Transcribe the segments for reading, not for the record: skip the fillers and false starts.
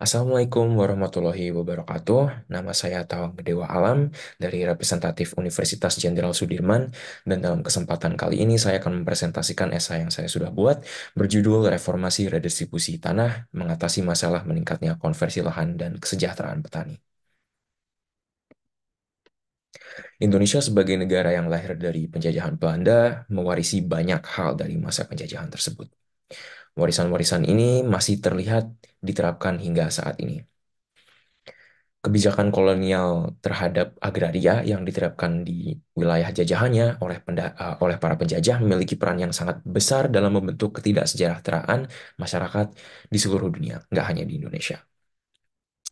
Assalamualaikum warahmatullahi wabarakatuh. Nama saya Tawang Dewa Alam dari representatif Universitas Jenderal Sudirman dan dalam kesempatan kali ini saya akan mempresentasikan esai yang saya sudah buat berjudul Reformasi Redistribusi Tanah Mengatasi Masalah Meningkatnya Konversi Lahan dan Kesejahteraan Petani. Indonesia sebagai negara yang lahir dari penjajahan Belanda mewarisi banyak hal dari masa penjajahan tersebut. Warisan-warisan ini masih terlihat diterapkan hingga saat ini. Kebijakan kolonial terhadap agraria yang diterapkan di wilayah jajahannya oleh para penjajah memiliki peran yang sangat besar dalam membentuk ketidaksejahteraan masyarakat di seluruh dunia, nggak hanya di Indonesia.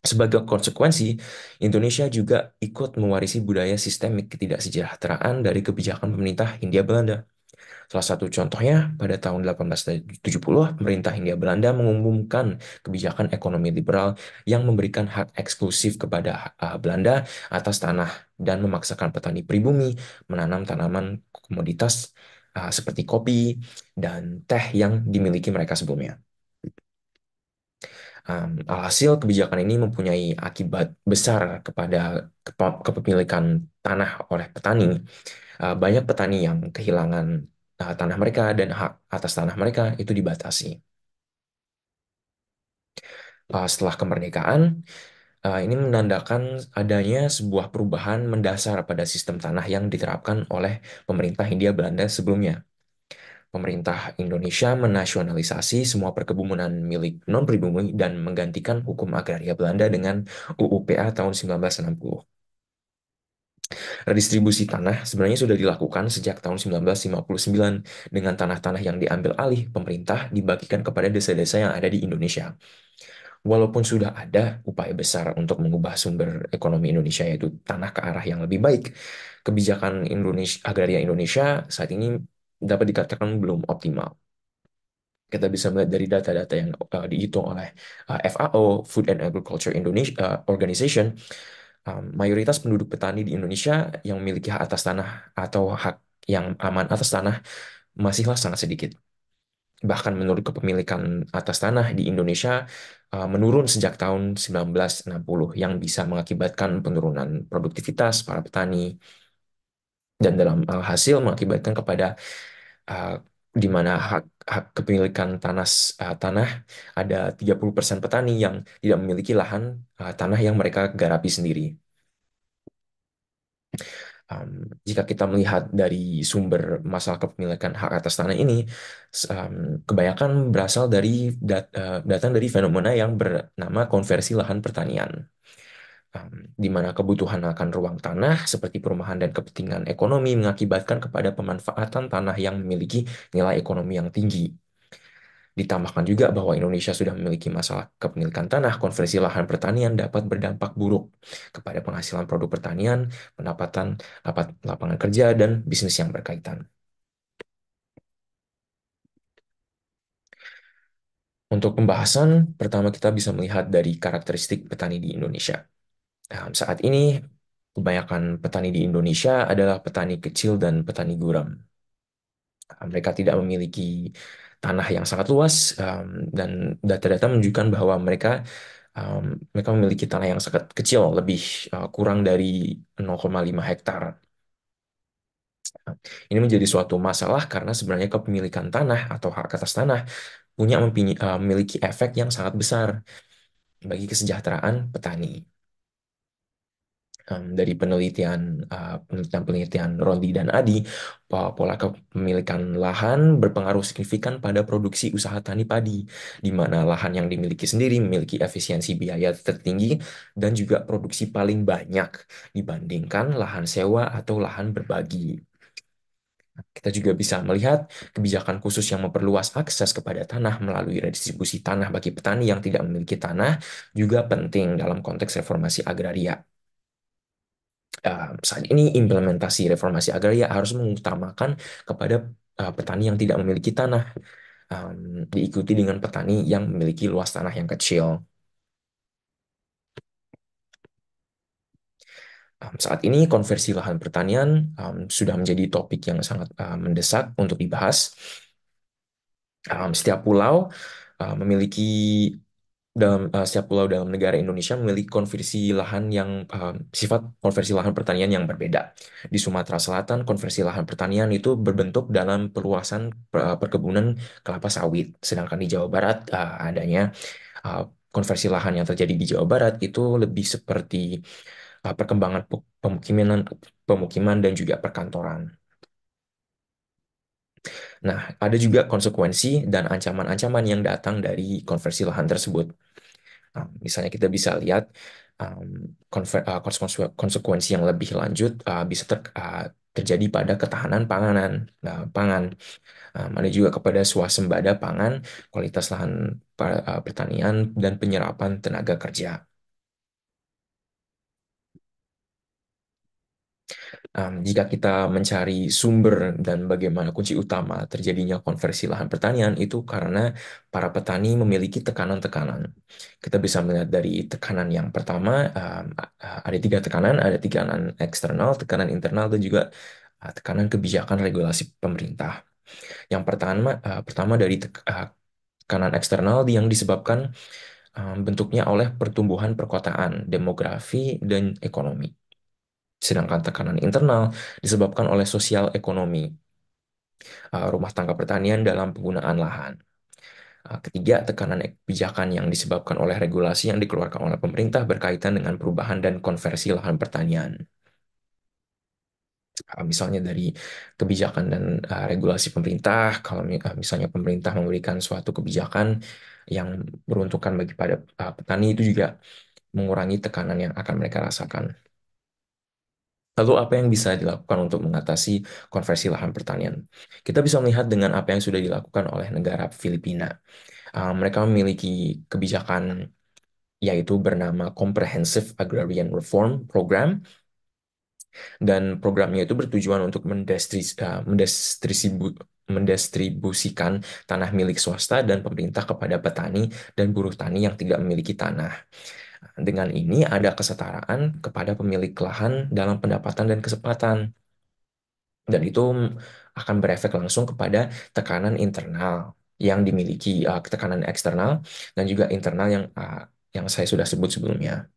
Sebagai konsekuensi, Indonesia juga ikut mewarisi budaya sistemik ketidaksejahteraan dari kebijakan pemerintah Hindia Belanda. Salah satu contohnya, pada tahun 1870, pemerintah Hindia Belanda mengumumkan kebijakan ekonomi liberal yang memberikan hak eksklusif kepada Belanda atas tanah dan memaksakan petani pribumi menanam tanaman komoditas seperti kopi dan teh yang dimiliki mereka sebelumnya. Alhasil, kebijakan ini mempunyai akibat besar kepada kepemilikan tanah oleh petani. Banyak petani yang kehilangan tanah mereka dan hak atas tanah mereka itu dibatasi. Setelah kemerdekaan, ini menandakan adanya sebuah perubahan mendasar pada sistem tanah yang diterapkan oleh pemerintah Hindia Belanda sebelumnya. Pemerintah Indonesia menasionalisasi semua perkebunan milik non-pribumi dan menggantikan hukum agraria Belanda dengan UU PA tahun 1960. Redistribusi tanah sebenarnya sudah dilakukan sejak tahun 1959 dengan tanah-tanah yang diambil alih pemerintah dibagikan kepada desa-desa yang ada di Indonesia. Walaupun sudah ada upaya besar untuk mengubah sumber ekonomi Indonesia yaitu tanah ke arah yang lebih baik, kebijakan agraria Indonesia saat ini dapat dikatakan belum optimal. Kita bisa melihat dari data-data yang dihitung oleh FAO, Food and Agriculture Indonesia Organization, mayoritas penduduk petani di Indonesia yang memiliki hak atas tanah atau hak yang aman atas tanah masihlah sangat sedikit. Bahkan menurut kepemilikan atas tanah di Indonesia menurun sejak tahun 1960 yang bisa mengakibatkan penurunan produktivitas para petani dan dalam hasil mengakibatkan kepada uh, di mana hak kepemilikan tanah ada 30% petani yang tidak memiliki lahan tanah yang mereka garapi sendiri. Jika kita melihat dari sumber masalah kepemilikan hak atas tanah ini, kebanyakan berasal dari datang dari fenomena yang bernama konversi lahan pertanian, di mana kebutuhan akan ruang tanah seperti perumahan dan kepentingan ekonomi mengakibatkan kepada pemanfaatan tanah yang memiliki nilai ekonomi yang tinggi. Ditambahkan juga bahwa Indonesia sudah memiliki masalah kepemilikan tanah, konversi lahan pertanian dapat berdampak buruk kepada penghasilan produk pertanian, pendapatan, lapangan kerja, dan bisnis yang berkaitan. Untuk pembahasan, pertama kita bisa melihat dari karakteristik petani di Indonesia. Saat ini, kebanyakan petani di Indonesia adalah petani kecil dan petani guram. Mereka tidak memiliki tanah yang sangat luas, dan data-data menunjukkan bahwa um, mereka memiliki tanah yang sangat kecil, lebih kurang dari 0,5 hektar. Ini menjadi suatu masalah karena sebenarnya kepemilikan tanah atau hak atas tanah memiliki efek yang sangat besar bagi kesejahteraan petani. Dari penelitian-penelitian Rondi dan Adi, pola kepemilikan lahan berpengaruh signifikan pada produksi usaha tani padi, di mana lahan yang dimiliki sendiri memiliki efisiensi biaya tertinggi dan juga produksi paling banyak dibandingkan lahan sewa atau lahan berbagi. Kita juga bisa melihat kebijakan khusus yang memperluas akses kepada tanah melalui redistribusi tanah bagi petani yang tidak memiliki tanah juga penting dalam konteks reformasi agraria. Saat ini implementasi reformasi agraria harus mengutamakan kepada petani yang tidak memiliki tanah, diikuti dengan petani yang memiliki luas tanah yang kecil. Saat ini konversi lahan pertanian sudah menjadi topik yang sangat mendesak untuk dibahas. Setiap pulau memiliki Setiap pulau dalam negara Indonesia memiliki sifat konversi lahan pertanian yang berbeda. Di Sumatera Selatan, konversi lahan pertanian itu berbentuk dalam perluasan perkebunan kelapa sawit, sedangkan di Jawa Barat adanya uh, konversi lahan yang terjadi di Jawa Barat itu lebih seperti perkembangan pemukiman, pemukiman dan juga perkantoran. Nah, ada juga konsekuensi dan ancaman-ancaman yang datang dari konversi lahan tersebut. Misalnya kita bisa lihat konsekuensi yang lebih lanjut bisa terjadi pada ketahanan pangan. Ada juga kepada swasembada pangan, kualitas lahan pertanian, dan penyerapan tenaga kerja. Jika kita mencari sumber dan bagaimana kunci utama terjadinya konversi lahan pertanian itu karena para petani memiliki tekanan-tekanan. Kita bisa melihat dari tekanan yang pertama, ada tiga tekanan, ada tekanan eksternal, tekanan internal, dan juga tekanan kebijakan regulasi pemerintah. Yang pertama dari tekanan eksternal yang disebabkan bentuknya oleh pertumbuhan perkotaan, demografi, dan ekonomi. Sedangkan tekanan internal disebabkan oleh sosial ekonomi, rumah tangga pertanian dalam penggunaan lahan. Ketiga, tekanan kebijakan yang disebabkan oleh regulasi yang dikeluarkan oleh pemerintah berkaitan dengan perubahan dan konversi lahan pertanian. Misalnya dari kebijakan dan regulasi pemerintah, kalau misalnya pemerintah memberikan suatu kebijakan yang beruntukan bagi pada petani itu juga mengurangi tekanan yang akan mereka rasakan. Lalu apa yang bisa dilakukan untuk mengatasi konversi lahan pertanian? Kita bisa melihat dengan apa yang sudah dilakukan oleh negara Filipina. Mereka memiliki kebijakan yaitu bernama Comprehensive Agrarian Reform Program, dan programnya itu bertujuan untuk mendistribusikan tanah milik swasta dan pemerintah kepada petani dan buruh tani yang tidak memiliki tanah. Dengan ini ada kesetaraan kepada pemilik lahan dalam pendapatan dan kesempatan. Dan itu akan berefek langsung kepada tekanan internal yang dimiliki, tekanan eksternal dan juga internal yang saya sudah sebut sebelumnya.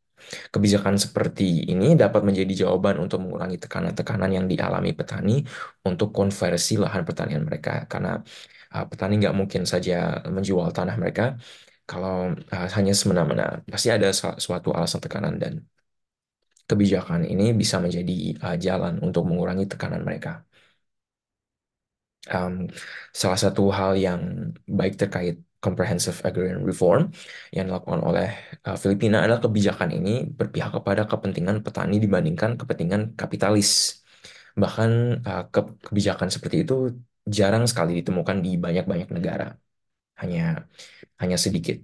Kebijakan seperti ini dapat menjadi jawaban untuk mengurangi tekanan-tekanan yang dialami petani untuk konversi lahan pertanian mereka. Karena petani nggak mungkin saja menjual tanah mereka kalau hanya semena-mena. Pasti ada suatu alasan tekanan, dan kebijakan ini bisa menjadi jalan untuk mengurangi tekanan mereka. um, Salah satu hal yang baik terkait Comprehensive Agrarian Reform yang dilakukan oleh Filipina adalah kebijakan ini berpihak kepada kepentingan petani dibandingkan kepentingan kapitalis. Bahkan kebijakan seperti itu jarang sekali ditemukan di banyak-banyak negara, hanya hanya sedikit.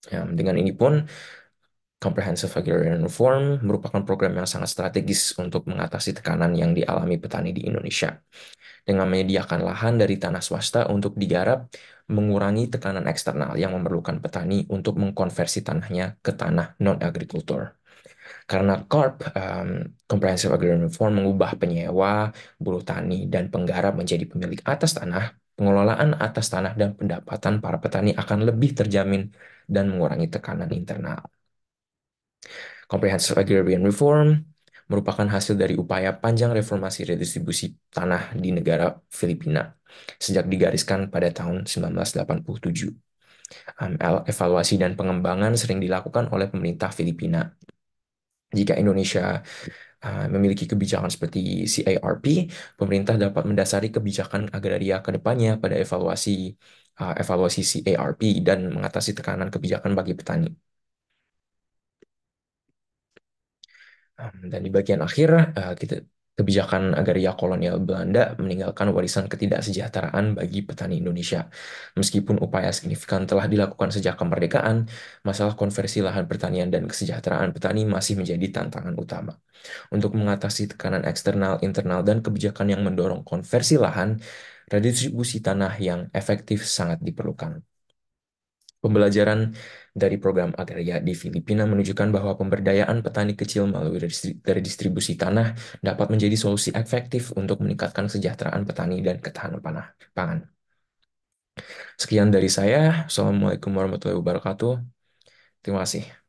Dengan ini pun Comprehensive Agrarian Reform merupakan program yang sangat strategis untuk mengatasi tekanan yang dialami petani di Indonesia dengan menyediakan lahan dari tanah swasta untuk digarap, mengurangi tekanan eksternal yang memerlukan petani untuk mengkonversi tanahnya ke tanah non-agrikultur. Karena Comprehensive Agrarian Reform mengubah penyewa, buruh tani, dan penggarap menjadi pemilik atas tanah, pengelolaan atas tanah dan pendapatan para petani akan lebih terjamin dan mengurangi tekanan internal. Comprehensive Agrarian Reform merupakan hasil dari upaya panjang reformasi redistribusi tanah di negara Filipina sejak digariskan pada tahun 1987. Evaluasi dan pengembangan sering dilakukan oleh pemerintah Filipina. Jika Indonesia memiliki kebijakan seperti CARP, pemerintah dapat mendasari kebijakan agraria ke depannya pada evaluasi CARP dan mengatasi tekanan kebijakan bagi petani. Dan di bagian akhir, kebijakan agraria kolonial Belanda meninggalkan warisan ketidaksejahteraan bagi petani Indonesia. Meskipun upaya signifikan telah dilakukan sejak kemerdekaan, masalah konversi lahan pertanian dan kesejahteraan petani masih menjadi tantangan utama. Untuk mengatasi tekanan eksternal, internal, dan kebijakan yang mendorong konversi lahan, redistribusi tanah yang efektif sangat diperlukan. Pembelajaran dari program agraria di Filipina menunjukkan bahwa pemberdayaan petani kecil melalui redistribusi tanah dapat menjadi solusi efektif untuk meningkatkan kesejahteraan petani dan ketahanan pangan. Sekian dari saya. Assalamualaikum warahmatullahi wabarakatuh. Terima kasih.